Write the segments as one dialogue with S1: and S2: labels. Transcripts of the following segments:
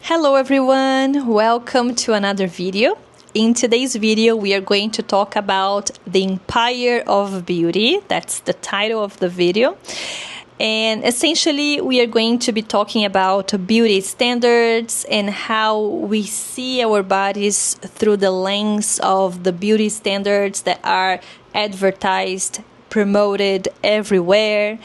S1: Hello everyone, welcome to another video. In today's video, we are going to talk about the Empire of Beauty. That's the title of the video. And essentially, we are going to be talking about beauty standards and how we see our bodies through the lens of the beauty standards that are advertised, promoted everywhere.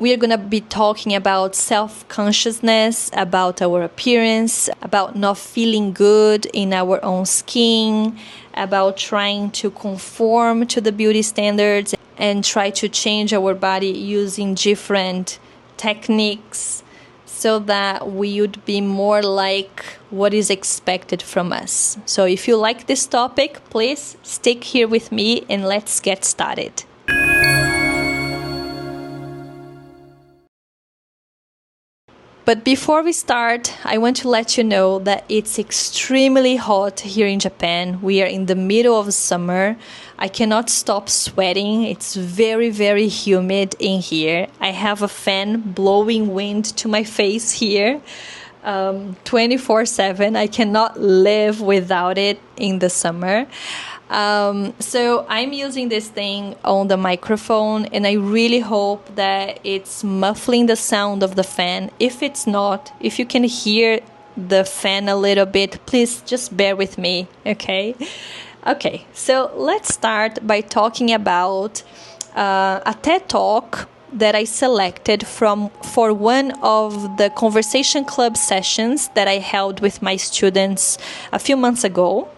S1: We are going to be talking about self-consciousness, about our appearance, about not feeling good in our own skin, about trying to conform to the beauty standards and try to change our body using different techniques so that we would be more like what is expected from us. So if you like this topic, please stick here with me and let's get started. But before we start, I want to let you know that it's extremely hot here in Japan. We are in the middle of summer. I cannot stop sweating. It's very, very humid in here. I have a fan blowing wind to my face here 24/7. I cannot live without it in the summer. So I'm using this thing on the microphone and I really hope that it's muffling the sound of the fan. If it's not, if you can hear the fan a little bit, please just bear with me, okay? Okay, so let's start by talking about a TED Talk that I selected for one of the Conversation Club sessions that I held with my students a few months ago.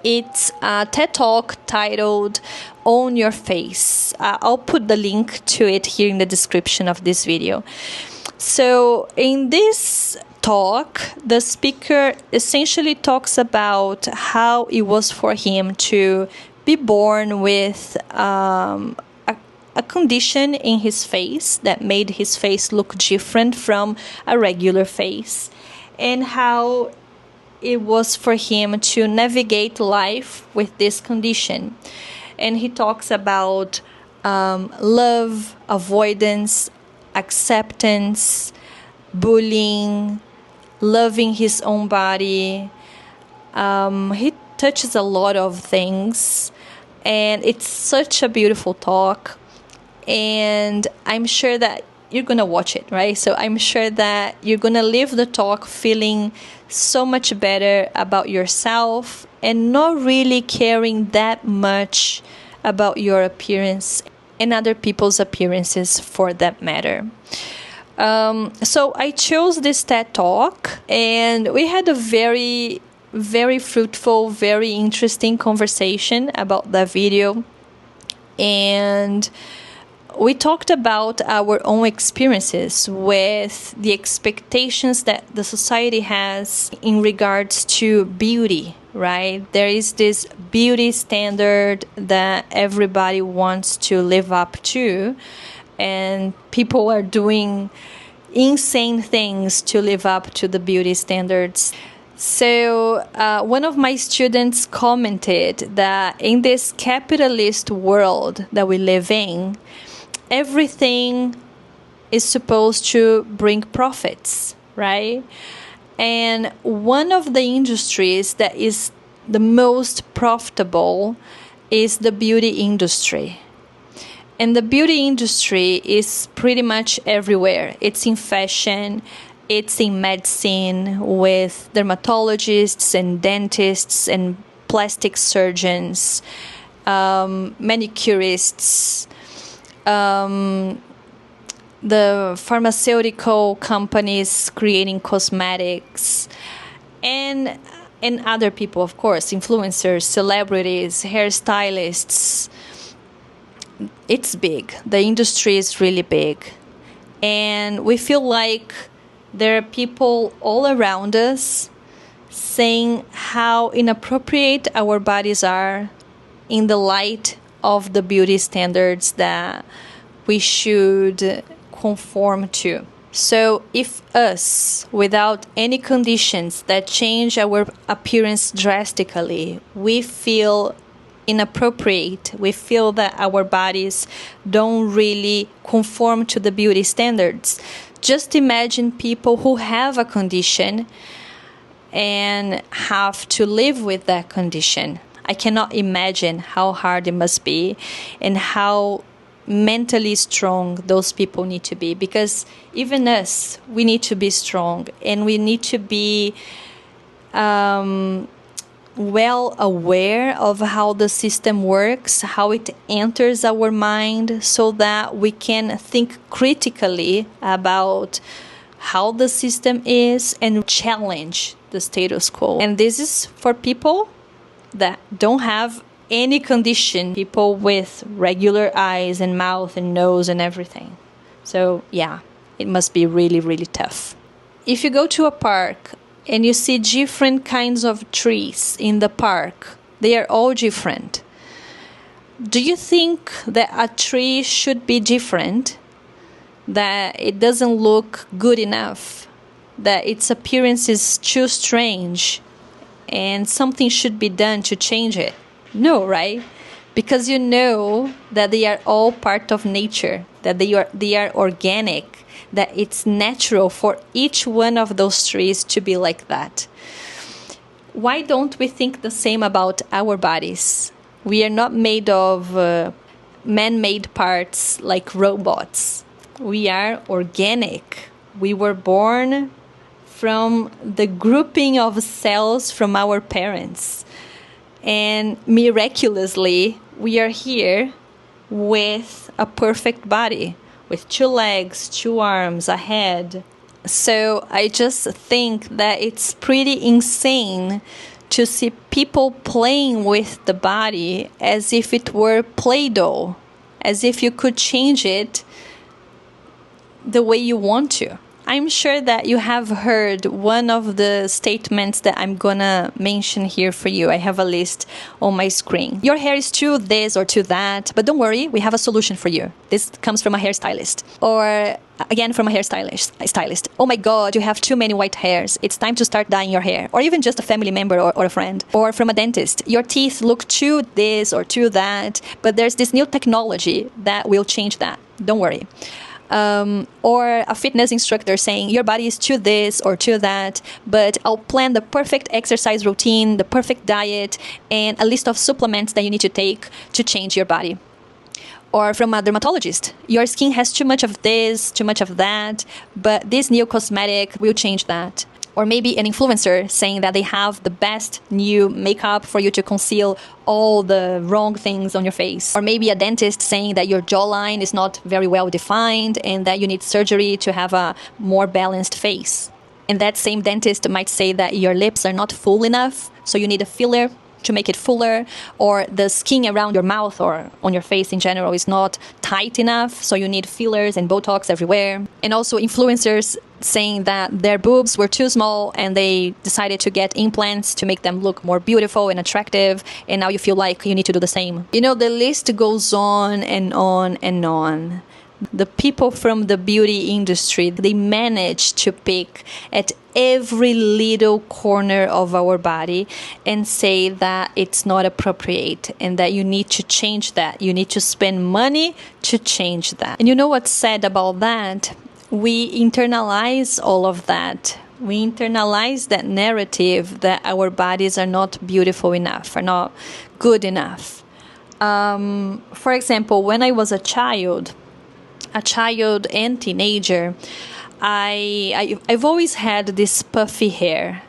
S1: It's a TED Talk titled Own Your Face. I'll put the link to it here in the description of this video. So in this talk, the speaker essentially talks about how it was for him to be born with a condition in his face that made his face look different from a regular face, and how it was for him to navigate life with this condition. And he talks about love, avoidance, acceptance, bullying, loving his own body. He touches a lot of things, and it's such a beautiful talk. And I'm sure that you're going to watch it, right? So I'm sure that you're going to leave the talk feeling so much better about yourself and not really caring that much about your appearance and other people's appearances for that matter. So I chose this TED Talk and we had a very, very fruitful, very interesting conversation about that video. And we talked about our own experiences with the expectations that the society has in regards to beauty, right? There is this beauty standard that everybody wants to live up to, and people are doing insane things to live up to the beauty standards. So one of my students commented that in this capitalist world that we live in, everything is supposed to bring profits, right? And one of the industries that is the most profitable is the beauty industry. And the beauty industry is pretty much everywhere. It's in fashion, it's in medicine with dermatologists and dentists and plastic surgeons, manicurists, the pharmaceutical companies creating cosmetics, and other people, of course, influencers, celebrities, hairstylists. It's big. The industry is really big. And we feel like there are people all around us saying how inappropriate our bodies are in the light of the beauty standards that we should conform to. So if us, without any conditions that change our appearance drastically, we feel inappropriate, we feel that our bodies don't really conform to the beauty standards, Just imagine people who have a condition and have to live with that condition. I cannot imagine how hard it must be and how mentally strong those people need to be, because even us, we need to be strong, and we need to be well aware of how the system works, how it enters our mind, so that we can think critically about how the system is and challenge the status quo. And this is for people that don't have any condition, people with regular eyes and mouth and nose and everything. So yeah, it must be really, really tough. If you go to a park and you see different kinds of trees in the park, they are all different. Do you think that a tree should be different? That it doesn't look good enough? That its appearance is too strange and something should be done to change it? No, right? Because you know that they are all part of nature, that they are organic, that it's natural for each one of those trees to be like that. Why don't we think the same about our bodies? We are not made of man-made parts like robots. We are organic. We were born from the grouping of cells from our parents. And miraculously, we are here with a perfect body, with 2 legs, 2 arms, a head. So I just think that it's pretty insane to see people playing with the body as if it were Play-Doh, as if you could change it the way you want to. I'm sure that you have heard one of the statements that I'm gonna mention here for you. I have a list on my screen. Your hair is too this or too that, but don't worry, we have a solution for you. This comes from a hairstylist. Or again from a hairstylist. Oh my God, you have too many white hairs. It's time to start dyeing your hair. Or even just a family member or a friend. Or from a dentist. Your teeth look too this or too that, but there's this new technology that will change that. Don't worry. Or a fitness instructor saying your body is to this or to that, but I'll plan the perfect exercise routine, the perfect diet, and a list of supplements that you need to take to change your body. Or from a dermatologist, your skin has too much of this, too much of that, but this new cosmetic will change that. Or maybe an influencer saying that they have the best new makeup for you to conceal all the wrong things on your face. Or maybe a dentist saying that your jawline is not very well defined and that you need surgery to have a more balanced face. And that same dentist might say that your lips are not full enough, so you need a filler to make it fuller, or the skin around your mouth or on your face in general is not tight enough, so you need fillers and Botox everywhere. And also influencers saying that their boobs were too small and they decided to get implants to make them look more beautiful and attractive, and now you feel like you need to do the same. You know, the list goes on and on and on. The people from the beauty industry, they manage to pick at every little corner of our body and say that it's not appropriate and that you need to change that. You need to spend money to change that. And you know what's sad about that? We internalize all of that. We internalize that narrative that our bodies are not beautiful enough, are not good enough. For example, when I was a child and teenager, I've always had this puffy hair,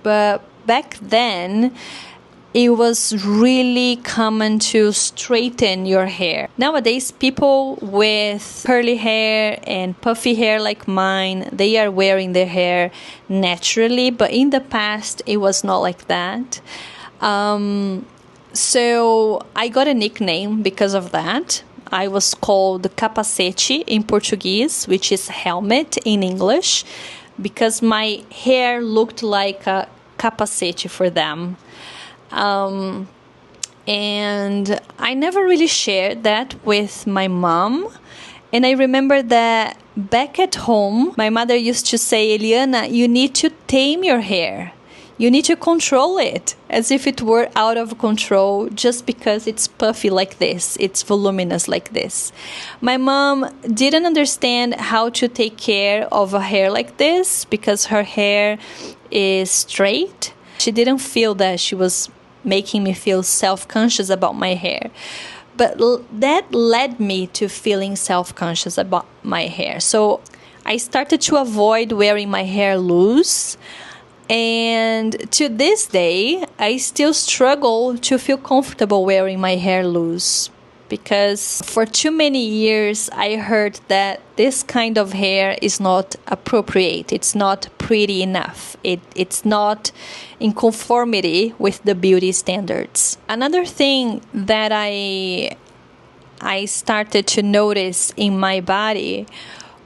S1: but back then it was really common to straighten your hair. Nowadays, people with curly hair and puffy hair like mine, they are wearing their hair naturally, but in the past it was not like that. So I got a nickname because of that. I was called capacete in Portuguese, which is helmet in English, because my hair looked like a capacete for them. And I never really shared that with my mom. And I remember that back at home, my mother used to say, Eliana, you need to tame your hair. You need to control it as if it were out of control just because it's puffy like this, it's voluminous like this. My mom didn't understand how to take care of a hair like this because her hair is straight. She didn't feel that she was making me feel self-conscious about my hair. But that led me to feeling self-conscious about my hair. So I started to avoid wearing my hair loose. And to this day, I still struggle to feel comfortable wearing my hair loose. Because for too many years, I heard that this kind of hair is not appropriate. It's not pretty enough. It's not in conformity with the beauty standards. Another thing that I started to notice in my body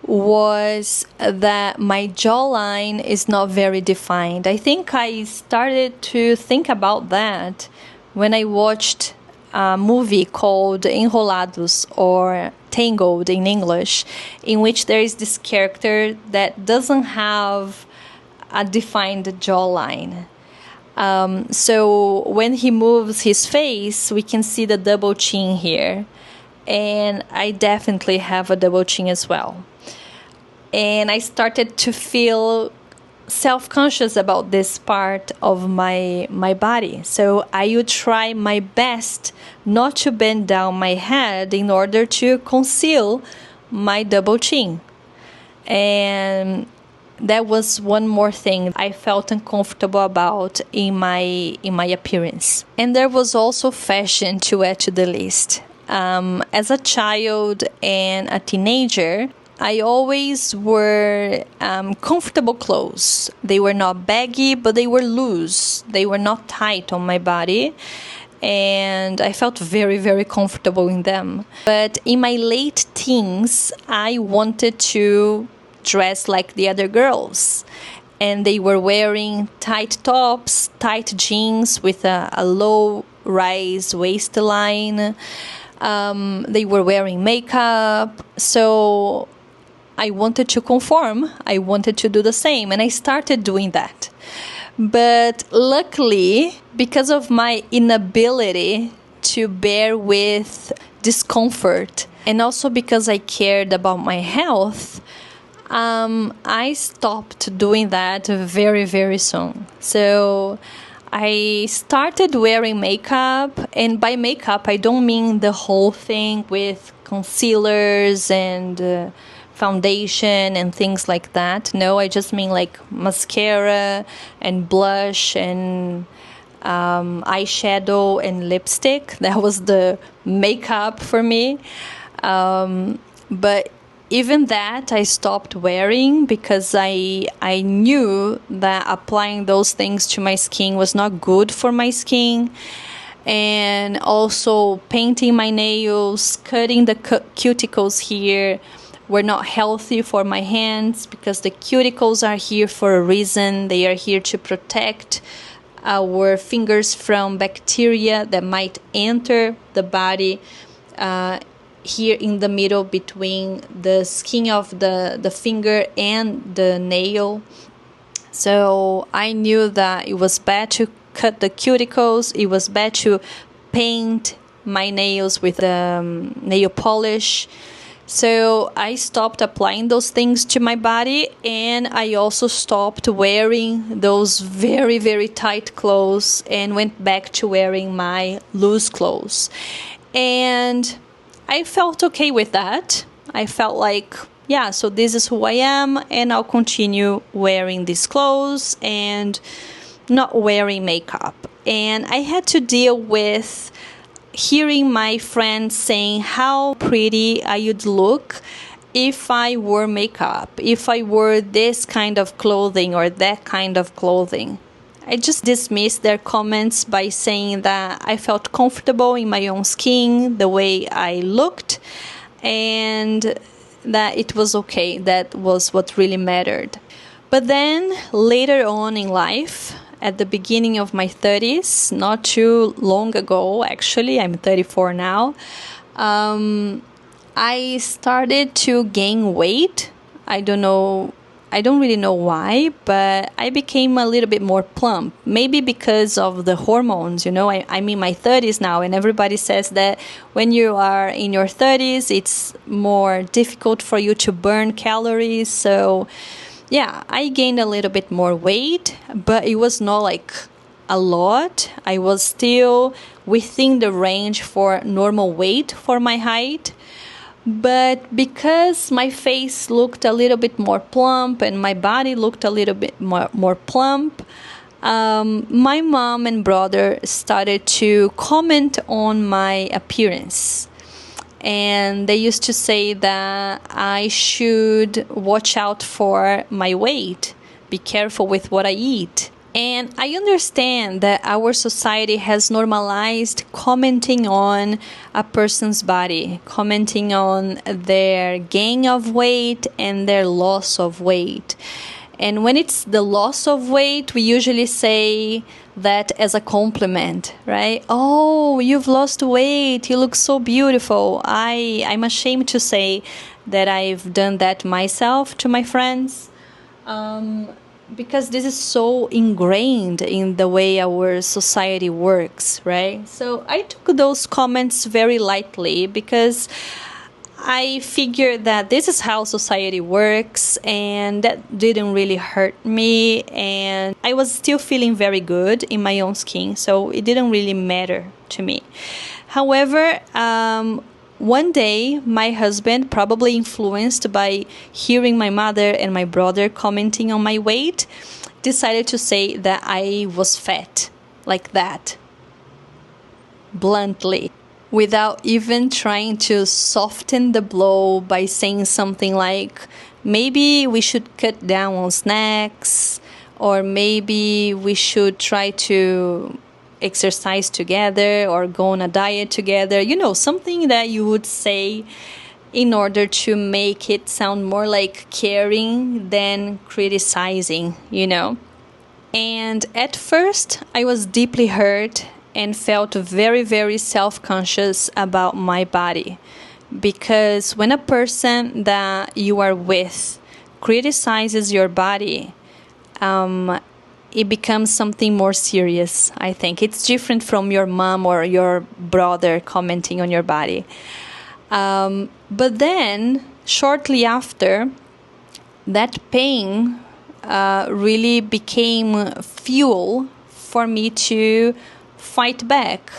S1: was that my jawline is not very defined. I think I started to think about that when I watched a movie called Enrolados, or Tangled in English, in which there is this character that doesn't have a defined jawline. So when he moves his face, we can see the double chin here. And I definitely have a double chin as well. And I started to feel self-conscious about this part of my body. So I would try my best not to bend down my head in order to conceal my double chin. And that was one more thing I felt uncomfortable about in my appearance. And there was also fashion to add to the list. As a child and a teenager, I always wore comfortable clothes. They were not baggy, but they were loose. They were not tight on my body. And I felt very, very comfortable in them. But in my late teens, I wanted to dress like the other girls. And they were wearing tight tops, tight jeans with a low-rise waistline. They were wearing makeup. So I wanted to conform. I wanted to do the same. And I started doing that. But luckily, because of my inability to bear with discomfort, and also because I cared about my health, I stopped doing that very, very soon. So I started wearing makeup, and by makeup, I don't mean the whole thing with concealers and foundation and things like that. No, I just mean like mascara and blush and eyeshadow and lipstick. That was the makeup for me. But even that I stopped wearing because I knew that applying those things to my skin was not good for my skin. And also painting my nails, cutting the cuticles here were not healthy for my hands, because the cuticles are here for a reason. They are here to protect our fingers from bacteria that might enter the body here in the middle between the skin of the finger and the nail. So I knew that it was bad to cut the cuticles. It was bad to paint my nails with nail polish. So I stopped applying those things to my body, and I also stopped wearing those very, very tight clothes and went back to wearing my loose clothes. And I felt okay with that. I felt like, yeah, so this is who I am, and I'll continue wearing these clothes and not wearing makeup. And I had to deal with hearing my friends saying how pretty I would look if I wore makeup, if I wore this kind of clothing or that kind of clothing. I just dismissed their comments by saying that I felt comfortable in my own skin, the way I looked, and that it was okay. That was what really mattered. But then later on in life, at the beginning of my 30s, not too long ago, actually, I'm 34 now, I started to gain weight. I don't know I don't really know why, but I became a little bit more plump. Maybe because of the hormones, I'm in my 30s now, and everybody says that when you are in your 30s, it's more difficult for you to burn calories. So, yeah, I gained a little bit more weight, but it was not like a lot. I was still within the range for normal weight for my height. But because my face looked a little bit more plump and my body looked a little bit more plump, my mom and brother started to comment on my appearance. And they used to say that I should watch out for my weight, be careful with what I eat. And I understand that our society has normalized commenting on a person's body, commenting on their gain of weight and their loss of weight. And when it's the loss of weight, we usually say that as a compliment, right? Oh, you've lost weight. You look so beautiful. I'm ashamed to say that I've done that myself to my friends. Because this is so ingrained in the way our society works, right? So I took those comments very lightly because I figured that this is how society works, and that didn't really hurt me, and I was still feeling very good in my own skin, so it didn't really matter to me. However, one day, my husband, probably influenced by hearing my mother and my brother commenting on my weight, decided to say that I was fat, like that, bluntly, without even trying to soften the blow by saying something like, maybe we should cut down on snacks, or maybe we should try to exercise together or go on a diet together, something that you would say in order to make it sound more like caring than criticizing, And at first, I was deeply hurt and felt very, very self-conscious about my body. Because when a person that you are with criticizes your body, it becomes something more serious, I think. It's different from your mom or your brother commenting on your body. But then, shortly after, that pain really became fuel for me to fight back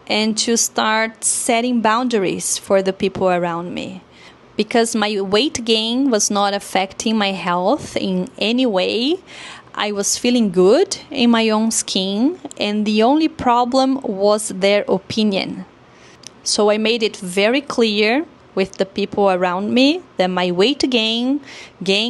S1: and to start setting boundaries for the people around me. Because my weight gain was not affecting my health in any way. I was feeling good in my own skin, and the only problem was their opinion. So I made it very clear with the people around me that my weight gain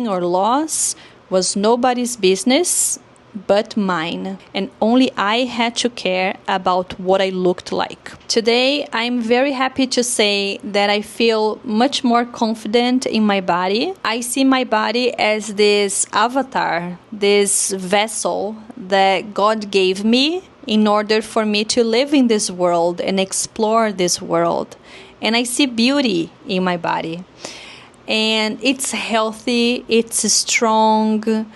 S1: or loss, was nobody's business but mine, and only I had to care about what I looked like. Today, I'm very happy to say that I feel much more confident in my body. I see my body as this avatar, this vessel that God gave me in order for me to live in this world and explore this world. And I see beauty in my body. And it's healthy, it's strong,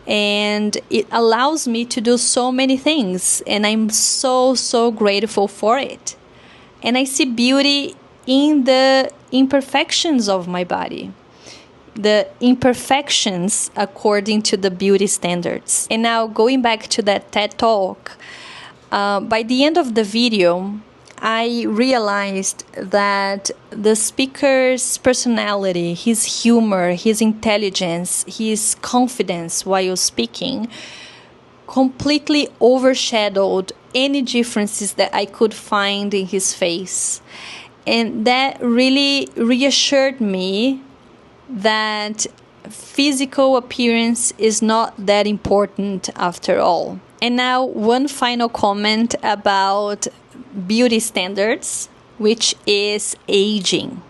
S1: and it allows me to do so many things, and I'm so grateful for it. And I see beauty in the imperfections of my body, the imperfections according to the beauty standards. And now, going back to that TED Talk, by the end of the video, I realized that the speaker's personality, his humor, his intelligence, his confidence while speaking completely overshadowed any differences that I could find in his face. And that really reassured me that physical appearance is not that important after all. And now, one final comment about beauty standards, which is aging.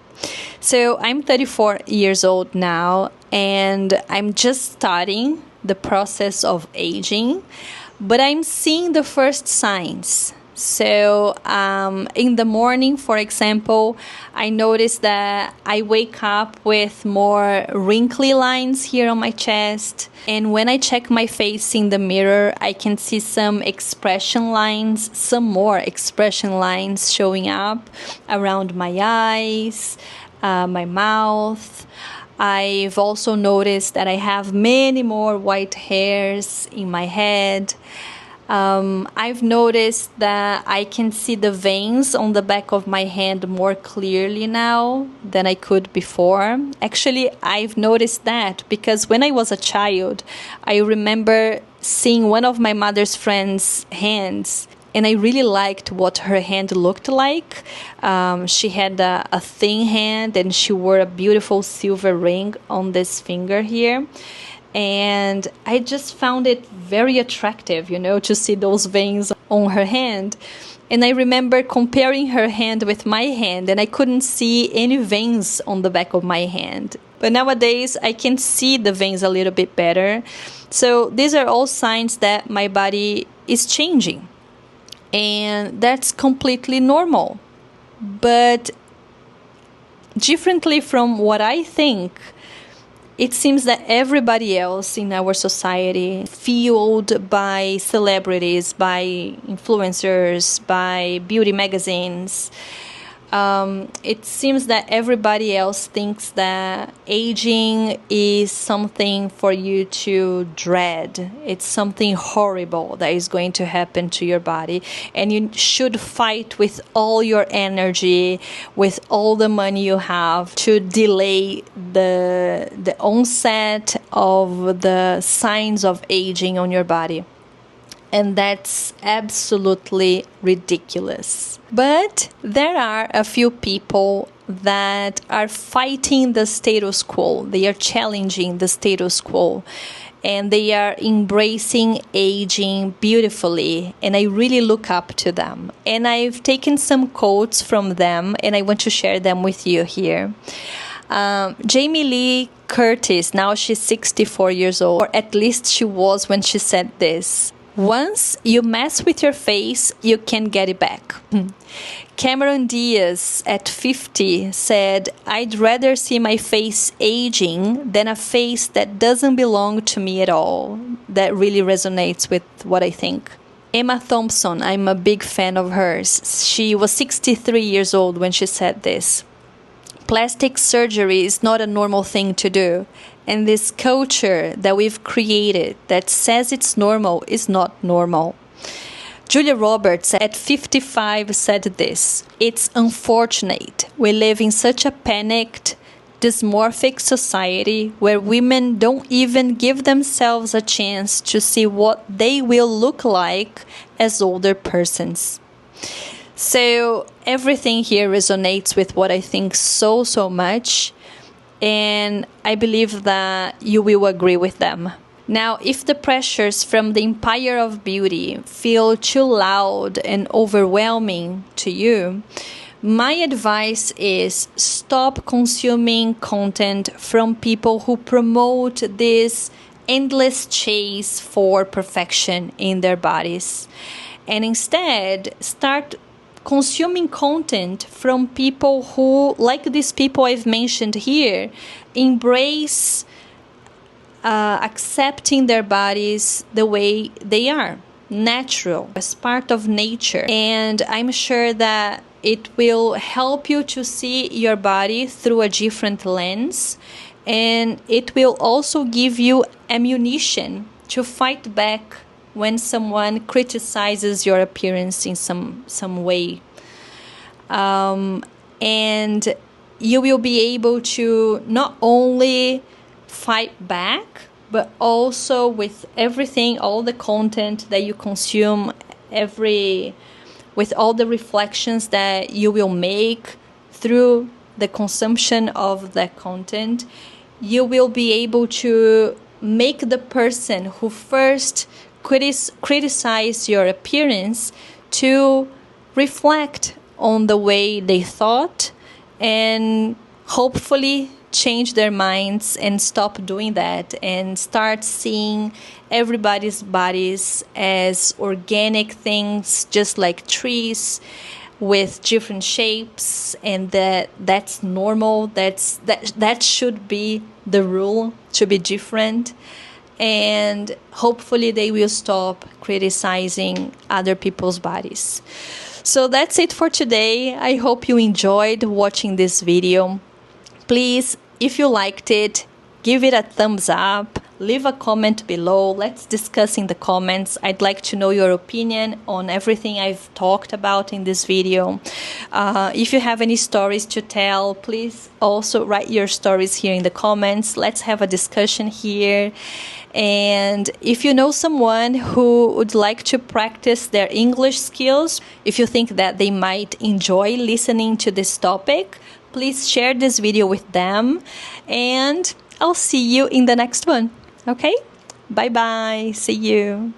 S1: So I'm 34 years old now, and I'm just starting the process of aging, but I'm seeing the first signs So in the morning, for example, I notice that I wake up with more wrinkly lines here on my chest. And when I check my face in the mirror, I can see some more expression lines showing up around my eyes, my mouth. I've also noticed that I have many more white hairs in my head. I've noticed that I can see the veins on the back of my hand more clearly now than I could before. Actually, I've noticed that because when I was a child, I remember seeing one of my mother's friends' hands, and I really liked what her hand looked like. She had a thin hand, and she wore a beautiful silver ring on this finger here. And I just found it very attractive, to see those veins on her hand. And I remember comparing her hand with my hand, and I couldn't see any veins on the back of my hand. But nowadays, I can see the veins a little bit better. So these are all signs that my body is changing. And that's completely normal. But differently from what I think, it seems that everybody else in our society, fueled by celebrities, by influencers, by beauty magazines, it seems that everybody else thinks that aging is something for you to dread. It's something horrible that is going to happen to your body. And you should fight with all your energy, with all the money you have, to delay the onset of the signs of aging on your body. And that's absolutely ridiculous. But there are a few people that are fighting the status quo. They are challenging the status quo. And they are embracing aging beautifully. And I really look up to them. And I've taken some quotes from them, and I want to share them with you here. Jamie Lee Curtis, now she's 64 years old, or at least she was when she said this. Once you mess with your face, you can get it back. Cameron Diaz, at 50, said, I'd rather see my face aging than a face that doesn't belong to me at all. That really resonates with what I think. Emma Thompson, I'm a big fan of hers. She was 63 years old when she said this. Plastic surgery is not a normal thing to do. And this culture that we've created that says it's normal is not normal. Julia Roberts, at 55, said this. It's unfortunate we live in such a panicked, dysmorphic society where women don't even give themselves a chance to see what they will look like as older persons. So everything here resonates with what I think so much. And I believe that you will agree with them. Now, if the pressures from the empire of beauty feel too loud and overwhelming to you, my advice is stop consuming content from people who promote this endless chase for perfection in their bodies. And instead, start consuming content from people who, like these people I've mentioned here, embrace accepting their bodies the way they are, natural, as part of nature. And I'm sure that it will help you to see your body through a different lens, and it will also give you ammunition to fight back when someone criticizes your appearance in some way. And you will be able to not only fight back, but also with everything, all the content that you consume, with all the reflections that you will make through the consumption of that content, you will be able to make the person who first criticize your appearance to reflect on the way they thought, and hopefully change their minds and stop doing that and start seeing everybody's bodies as organic things, just like trees with different shapes, and that's normal. That should be the rule, to be different. And hopefully they will stop criticizing other people's bodies. So that's it for today. I hope you enjoyed watching this video. Please, if you liked it, give it a thumbs up, leave a comment below. Let's discuss in the comments. I'd like to know your opinion on everything I've talked about in this video. If you have any stories to tell, please also write your stories here in the comments. Let's have a discussion here. And if you know someone who would like to practice their English skills, if you think that they might enjoy listening to this topic, please share this video with them. And I'll see you in the next one. Okay? Bye-bye. See you.